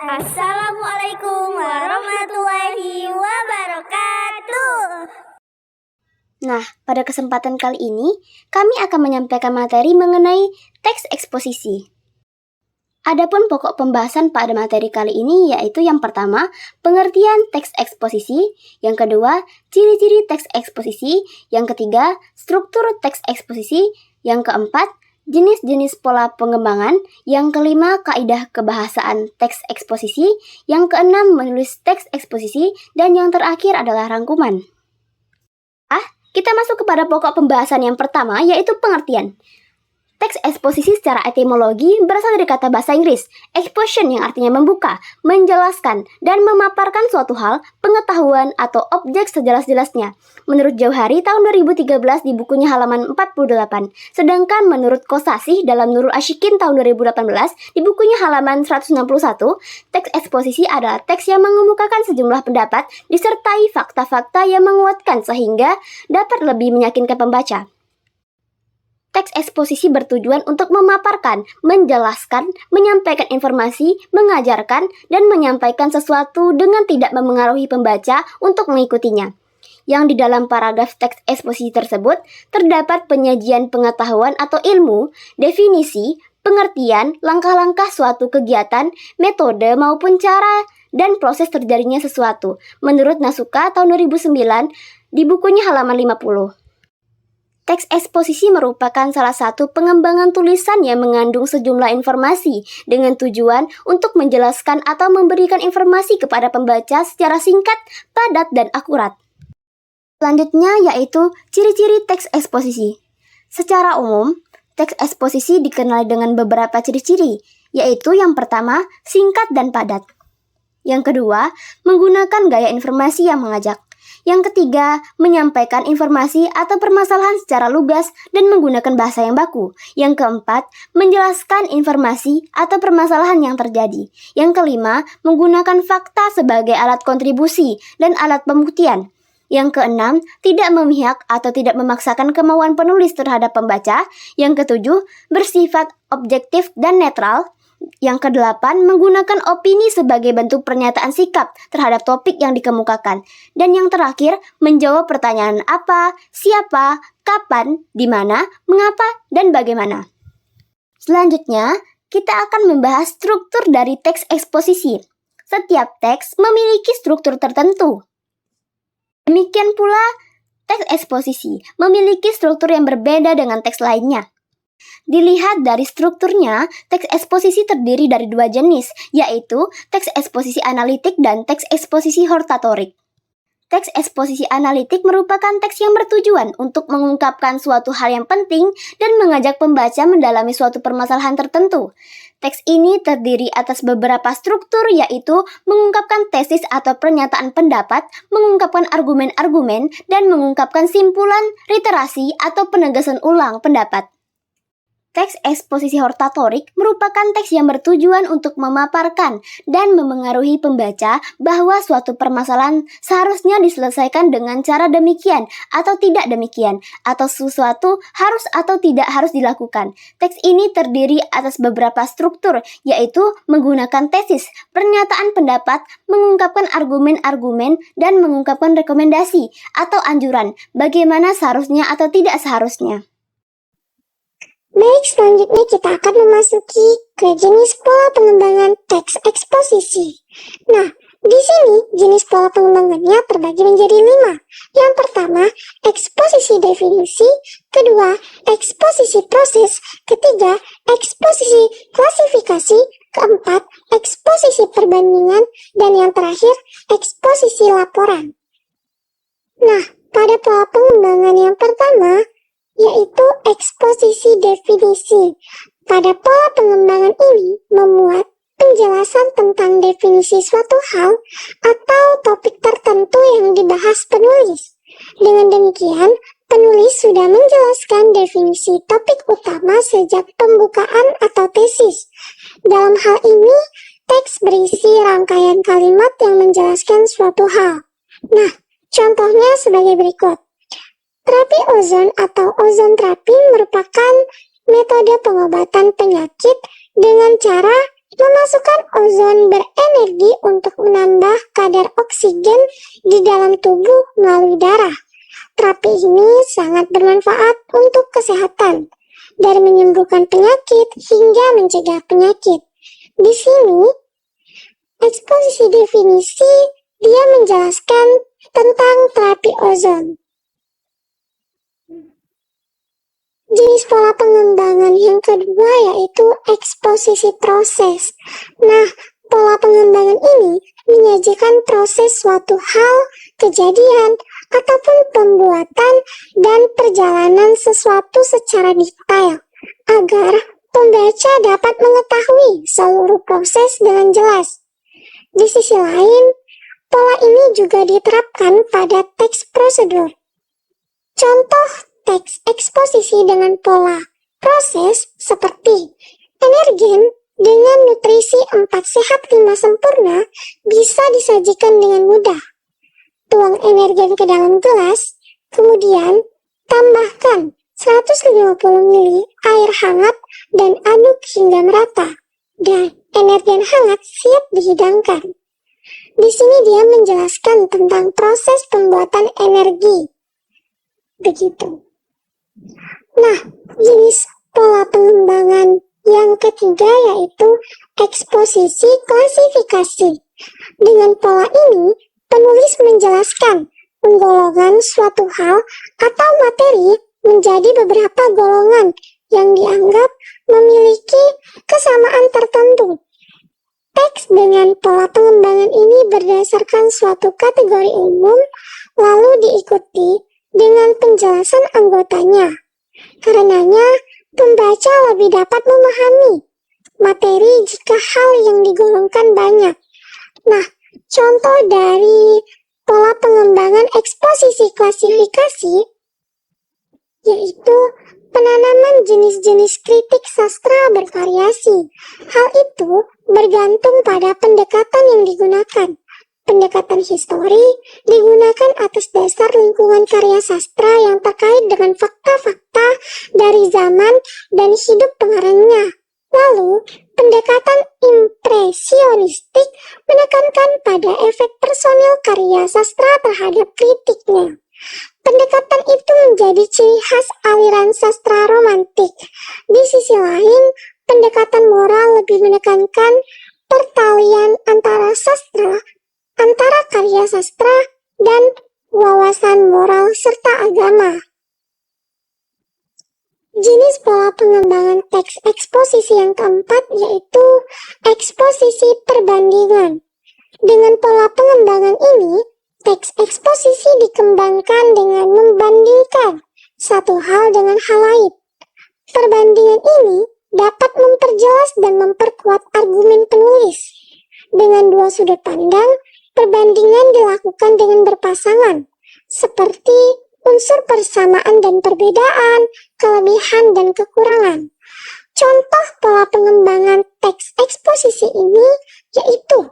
Assalamualaikum warahmatullahi wabarakatuh. Nah, pada kesempatan kali ini, kami akan menyampaikan materi mengenai teks eksposisi. Adapun pokok pembahasan pada materi kali ini yaitu yang pertama, pengertian teks eksposisi, yang kedua, ciri-ciri teks eksposisi, yang ketiga, struktur teks eksposisi, yang keempat, jenis-jenis pola pengembangan, yang kelima, kaidah kebahasaan teks eksposisi, yang keenam, menulis teks eksposisi, dan yang terakhir adalah rangkuman. Kita masuk kepada pokok pembahasan yang pertama, yaitu pengertian. Teks eksposisi secara etimologi berasal dari kata bahasa Inggris, exposition yang artinya membuka, menjelaskan, dan memaparkan suatu hal, pengetahuan, atau objek sejelas-jelasnya. Menurut Jauhari tahun 2013 di bukunya halaman 48. Sedangkan menurut Kosasih dalam Nurul Ashikin tahun 2018 di bukunya halaman 161, teks eksposisi adalah teks yang mengemukakan sejumlah pendapat disertai fakta-fakta yang menguatkan sehingga dapat lebih meyakinkan pembaca. Teks eksposisi bertujuan untuk memaparkan, menjelaskan, menyampaikan informasi, mengajarkan, dan menyampaikan sesuatu dengan tidak memengaruhi pembaca untuk mengikutinya. Yang di dalam paragraf teks eksposisi tersebut terdapat penyajian pengetahuan atau ilmu, definisi, pengertian, langkah-langkah suatu kegiatan, metode maupun cara dan proses terjadinya sesuatu. Menurut Nasuka tahun 2009 di bukunya halaman 50. Teks eksposisi merupakan salah satu pengembangan tulisan yang mengandung sejumlah informasi dengan tujuan untuk menjelaskan atau memberikan informasi kepada pembaca secara singkat, padat, dan akurat. Selanjutnya yaitu ciri-ciri teks eksposisi. Secara umum, teks eksposisi dikenal dengan beberapa ciri-ciri, yaitu yang pertama, singkat dan padat. Yang kedua, menggunakan gaya informasi yang mengajak. Yang ketiga, menyampaikan informasi atau permasalahan secara lugas dan menggunakan bahasa yang baku. Yang keempat, menjelaskan informasi atau permasalahan yang terjadi. Yang kelima, menggunakan fakta sebagai alat kontribusi dan alat pembuktian. Yang keenam, tidak memihak atau tidak memaksakan kemauan penulis terhadap pembaca. Yang ketujuh, bersifat objektif dan netral. Yang kedelapan, menggunakan opini sebagai bentuk pernyataan sikap terhadap topik yang dikemukakan. Dan yang terakhir, menjawab pertanyaan apa, siapa, kapan, di mana, mengapa, dan bagaimana. Selanjutnya, kita akan membahas struktur dari teks eksposisi. Setiap teks memiliki struktur tertentu. Demikian pula, teks eksposisi memiliki struktur yang berbeda dengan teks lainnya. Dilihat dari strukturnya, teks eksposisi terdiri dari dua jenis, yaitu teks eksposisi analitik dan teks eksposisi hortatorik. Teks eksposisi analitik merupakan teks yang bertujuan untuk mengungkapkan suatu hal yang penting dan mengajak pembaca mendalami suatu permasalahan tertentu. Teks ini terdiri atas beberapa struktur, yaitu mengungkapkan tesis atau pernyataan pendapat, mengungkapkan argumen-argumen, dan mengungkapkan simpulan, literasi, atau penegasan ulang pendapat. Teks eksposisi hortatorik merupakan teks yang bertujuan untuk memaparkan dan memengaruhi pembaca bahwa suatu permasalahan seharusnya diselesaikan dengan cara demikian atau tidak demikian, atau sesuatu harus atau tidak harus dilakukan. Teks ini terdiri atas beberapa struktur, yaitu menggunakan tesis, pernyataan pendapat, mengungkapkan argumen-argumen, dan mengungkapkan rekomendasi atau anjuran bagaimana seharusnya atau tidak seharusnya. Baik, selanjutnya kita akan memasuki ke jenis pola pengembangan teks eksposisi. Nah, di sini jenis pola pengembangannya terbagi menjadi 5. Yang pertama, eksposisi definisi. Kedua, eksposisi proses. Ketiga, eksposisi klasifikasi. Keempat, eksposisi perbandingan. Dan yang terakhir, eksposisi laporan. Nah, pada pola pengembangan yang pertama, yaitu eksposisi definisi. Pada pola pengembangan ini memuat penjelasan tentang definisi suatu hal atau topik tertentu yang dibahas penulis. Dengan demikian, penulis sudah menjelaskan definisi topik utama sejak pembukaan atau tesis. Dalam hal ini, teks berisi rangkaian kalimat yang menjelaskan suatu hal. Nah, contohnya sebagai berikut. Terapi ozon atau ozon terapi merupakan metode pengobatan penyakit dengan cara memasukkan ozon berenergi energi untuk menambah kadar oksigen di dalam tubuh melalui darah. Terapi ini sangat bermanfaat untuk kesehatan, dari menyembuhkan penyakit hingga mencegah penyakit. Di sini, eksposisi definisi dia menjelaskan tentang terapi ozon. Jenis pola pengembangan yang kedua yaitu eksposisi proses. Nah, pola pengembangan ini menyajikan proses suatu hal, kejadian, ataupun pembuatan dan perjalanan sesuatu secara detail, agar pembaca dapat mengetahui seluruh proses dengan jelas. Di sisi lain, pola ini juga diterapkan pada teks prosedur. Contoh teks eksposisi dengan pola proses seperti energen dengan nutrisi 4 sehat 5 sempurna bisa disajikan dengan mudah. Tuang energen ke dalam gelas, kemudian tambahkan 150 ml air hangat dan aduk hingga merata. Dan energen hangat siap dihidangkan. Di sini dia menjelaskan tentang proses pembuatan energi. Begitu. Nah, jenis pola pengembangan yang ketiga yaitu eksposisi klasifikasi. Dengan pola ini, penulis menjelaskan penggolongan suatu hal atau materi menjadi beberapa golongan yang dianggap memiliki kesamaan tertentu. Teks dengan pola pengembangan ini berdasarkan suatu kategori umum, lalu diikuti dengan penjelasan anggotanya. Karenanya, pembaca lebih dapat memahami materi jika hal yang digolongkan banyak. Nah, contoh dari pola pengembangan eksposisi klasifikasi yaitu penanaman jenis-jenis kritik sastra bervariasi. Hal itu bergantung pada pendekatan yang digunakan. Pendekatan histori digunakan atas dasar lingkungan karya sastra yang terkait dengan fakta-fakta dari zaman dan hidup pengarangnya. Lalu, pendekatan impresionistik menekankan pada efek personil karya sastra terhadap kritiknya. Pendekatan itu menjadi ciri khas aliran sastra romantik. Di sisi lain, pendekatan moral lebih menekankan pertalian antara karya sastra dan wawasan moral serta agama. Jenis pola pengembangan teks eksposisi yang keempat yaitu eksposisi perbandingan. Dengan pola pengembangan ini, teks eksposisi dikembangkan dengan membandingkan satu hal dengan hal lain. Perbandingan ini dapat memperjelas dan memperkuat argumen penulis. Dengan dua sudut pandang, perbandingan dilakukan dengan berpasangan, seperti unsur persamaan dan perbedaan, kelebihan dan kekurangan. Contoh pola pengembangan teks eksposisi ini yaitu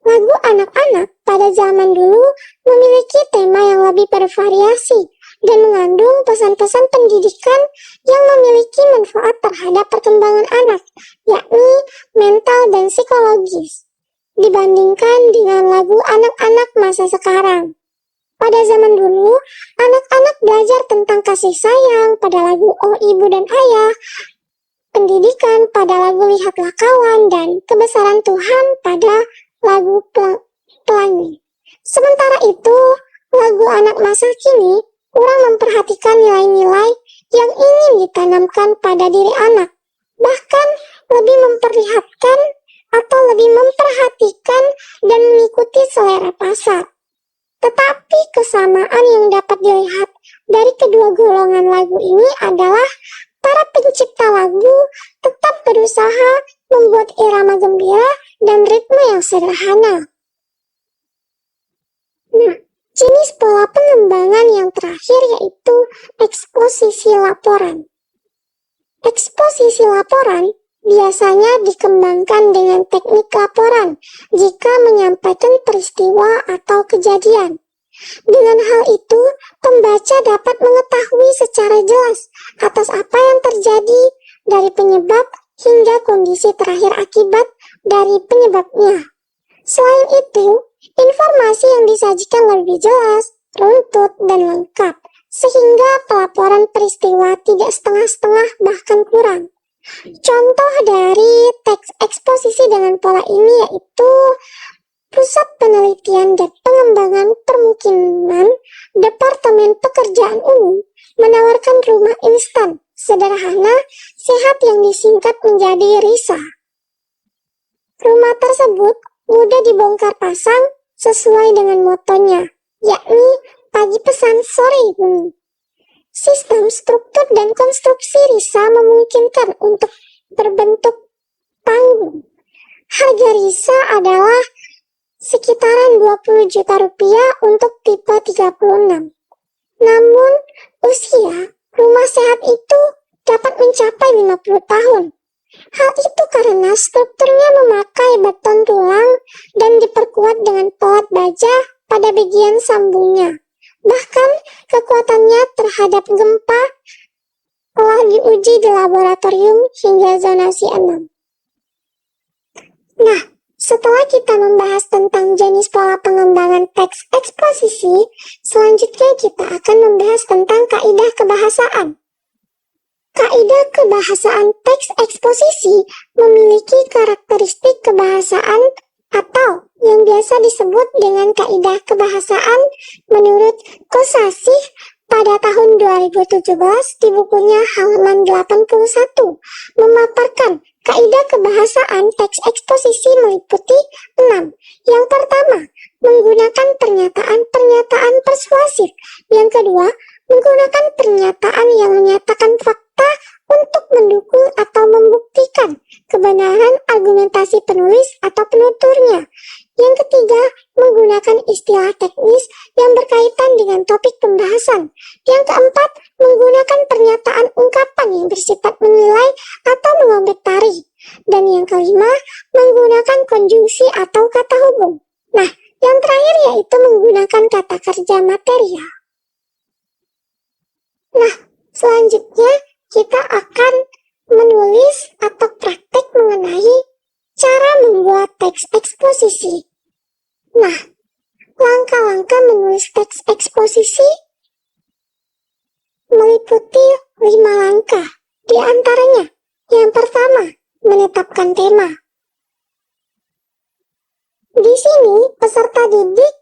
lagu anak-anak pada zaman dulu memiliki tema yang lebih bervariasi dan mengandung pesan-pesan pendidikan yang memiliki manfaat terhadap perkembangan anak, yakni mental dan psikologis, dibandingkan dengan lagu anak-anak masa sekarang. Pada zaman dulu, anak-anak belajar tentang kasih sayang pada lagu Oh Ibu dan Ayah, pendidikan pada lagu Lihatlah Kawan, dan kebesaran Tuhan pada lagu Pelangi. Sementara itu, lagu anak masa kini kurang memperhatikan nilai-nilai yang ingin ditanamkan pada diri anak, bahkan lebih memperlihatkan atau lebih memperhatikan dan mengikuti selera pasar. Tetapi kesamaan yang dapat dilihat dari kedua golongan lagu ini adalah para pencipta lagu tetap berusaha membuat irama gembira dan ritme yang sederhana. Nah, jenis pola pengembangan yang terakhir yaitu eksposisi laporan. Eksposisi laporan biasanya dikembangkan dengan teknik laporan jika menyampaikan peristiwa atau kejadian. Dengan hal itu, pembaca dapat mengetahui secara jelas atas apa yang terjadi dari penyebab hingga kondisi terakhir akibat dari penyebabnya. Selain itu, informasi yang disajikan lebih jelas, runtut, dan lengkap, sehingga pelaporan peristiwa tidak setengah-setengah bahkan kurang. Contoh dari teks eksposisi dengan pola ini yaitu Pusat Penelitian dan Pengembangan Permukiman Departemen Pekerjaan Umum menawarkan rumah instan, sederhana, sehat yang disingkat menjadi RISA. Rumah tersebut mudah dibongkar pasang sesuai dengan motonya, yakni pagi pesan sore bunyi. Sistem struktur dan konstruksi RISA memungkinkan untuk berbentuk panggung. Harga RISA adalah sekitaran 20 juta rupiah untuk tipe 36. Namun, usia rumah sehat itu dapat mencapai 50 tahun. Hal itu karena strukturnya memakai beton tulang dan diperkuat dengan pelat baja pada bagian sambungnya. Bahkan, kekuatannya terhadap gempa telah diuji di laboratorium hingga zonasi 6. Nah, setelah kita membahas tentang jenis pola pengembangan teks eksposisi, selanjutnya kita akan membahas tentang kaidah kebahasaan. Kaidah kebahasaan teks eksposisi memiliki karakteristik kebahasaan atau yang biasa disebut dengan kaidah kebahasaan menurut Kosasih pada tahun 2017 di bukunya halaman 81 memaparkan kaidah kebahasaan teks eksposisi meliputi 6. Yang pertama, menggunakan pernyataan-pernyataan persuasif. Yang kedua, menggunakan pernyataan yang menyatakan fakta untuk mendukung atau membuktikan kebenaran argumentasi penulis atau penuturnya. Yang ketiga, menggunakan istilah teknis yang berkaitan dengan topik pembahasan. Yang keempat, menggunakan pernyataan ungkapan yang bersifat menilai atau mengomentari. Dan yang kelima, menggunakan konjungsi atau kata hubung. Nah, yang terakhir yaitu menggunakan kata kerja material. Nah, selanjutnya kita akan menulis atau praktek mengenai cara membuat teks eksposisi. Nah, langkah-langkah menulis teks eksposisi meliputi 5 langkah. Di antaranya, yang pertama, menetapkan tema. Di sini, peserta didik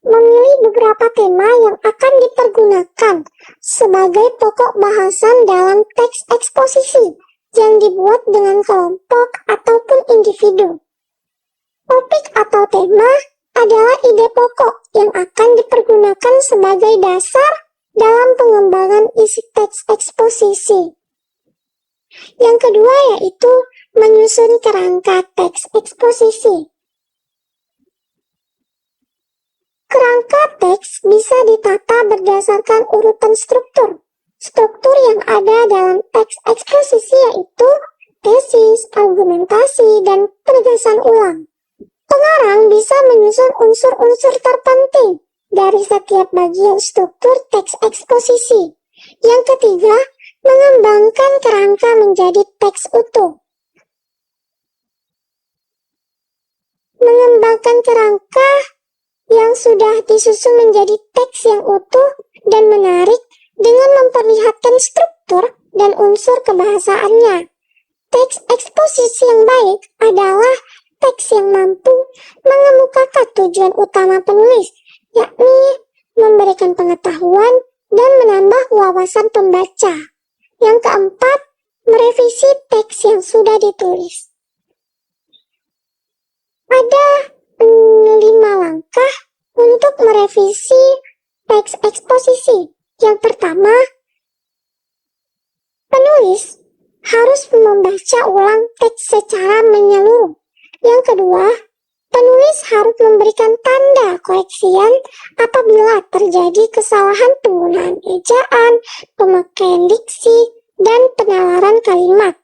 memilih beberapa tema yang akan dipergunakan sebagai pokok bahasan dalam teks eksposisi yang dibuat dengan kelompok ataupun individu. Topik atau tema adalah ide pokok yang akan dipergunakan sebagai dasar dalam pengembangan isi teks eksposisi. Yang kedua yaitu menyusun kerangka teks eksposisi. Kerangka teks bisa ditata berdasarkan urutan struktur. Struktur yang ada dalam teks eksposisi yaitu tesis, argumentasi, dan penegasan ulang. Pengarang bisa menyusun unsur-unsur terpenting dari setiap bagian struktur teks eksposisi. Yang ketiga, mengembangkan kerangka menjadi teks utuh. Mengembangkan kerangka yang sudah disusun menjadi teks yang utuh dan menarik dengan memperlihatkan struktur dan unsur kebahasaannya. Teks eksposisi yang baik adalah teks yang mampu mengemukakan tujuan utama penulis, yakni memberikan pengetahuan dan menambah wawasan pembaca. Yang keempat, merevisi teks yang sudah ditulis. Ada 5 langkah untuk merevisi teks eksposisi. Yang pertama, penulis harus membaca ulang teks secara menyeluruh. Yang kedua, penulis harus memberikan tanda koreksian apabila terjadi kesalahan penggunaan ejaan, pemakaian diksi, dan penalaran kalimat.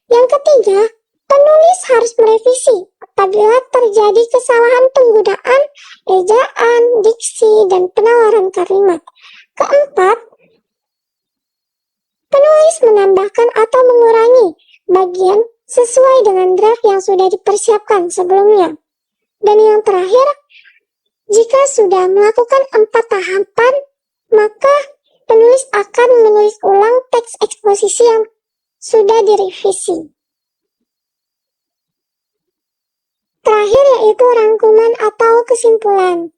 Yang ketiga, penulis harus merevisi apabila terjadi kesalahan penggunaan ejaan, diksi, dan penalaran kalimat. Keempat, penulis menambahkan atau mengurangi bagian sesuai dengan draft yang sudah dipersiapkan sebelumnya. Dan yang terakhir, jika sudah melakukan 4 tahapan, maka penulis akan menulis ulang teks eksposisi yang sudah direvisi. Terakhir yaitu rangkuman atau kesimpulan,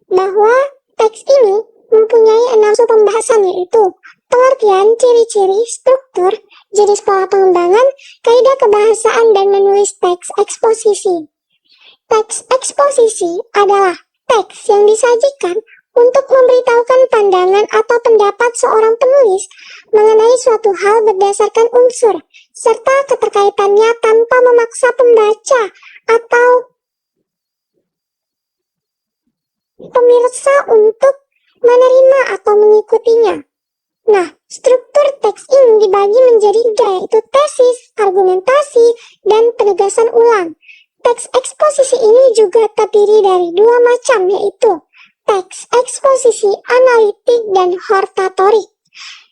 bahwa teks ini mempunyai 6 sub pembahasan, yaitu pengertian, ciri-ciri, struktur, jenis pola pengembangan, kaidah kebahasaan, dan menulis teks eksposisi. Teks eksposisi adalah teks yang disajikan untuk memberitahukan pandangan atau pendapat seorang penulis mengenai suatu hal berdasarkan unsur serta keterkaitannya tanpa memaksa pembaca atau pemirsa untuk menerima atau mengikutinya. Nah, struktur teks ini dibagi menjadi 3, yaitu tesis, argumentasi, dan penegasan ulang. Teks eksposisi ini juga terdiri dari 2 macam, yaitu teks eksposisi analitik dan hortatorik.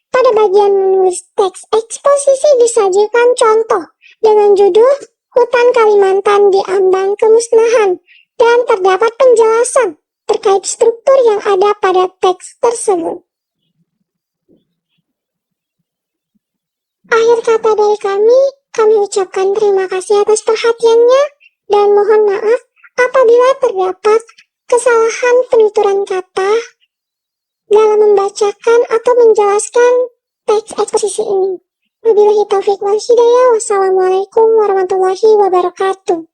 Pada bagian menulis teks eksposisi disajikan contoh dengan judul Hutan Kalimantan diambang kemusnahan, dan terdapat penjelasan terkait struktur yang ada pada teks tersebut. Akhir kata dari kami ucapkan terima kasih atas perhatiannya dan mohon maaf apabila terdapat kesalahan penuturan kata dalam membacakan atau menjelaskan teks eksposisi ini. Wabillahi taufiq wal hidayah. Wassalamualaikum warahmatullahi wabarakatuh.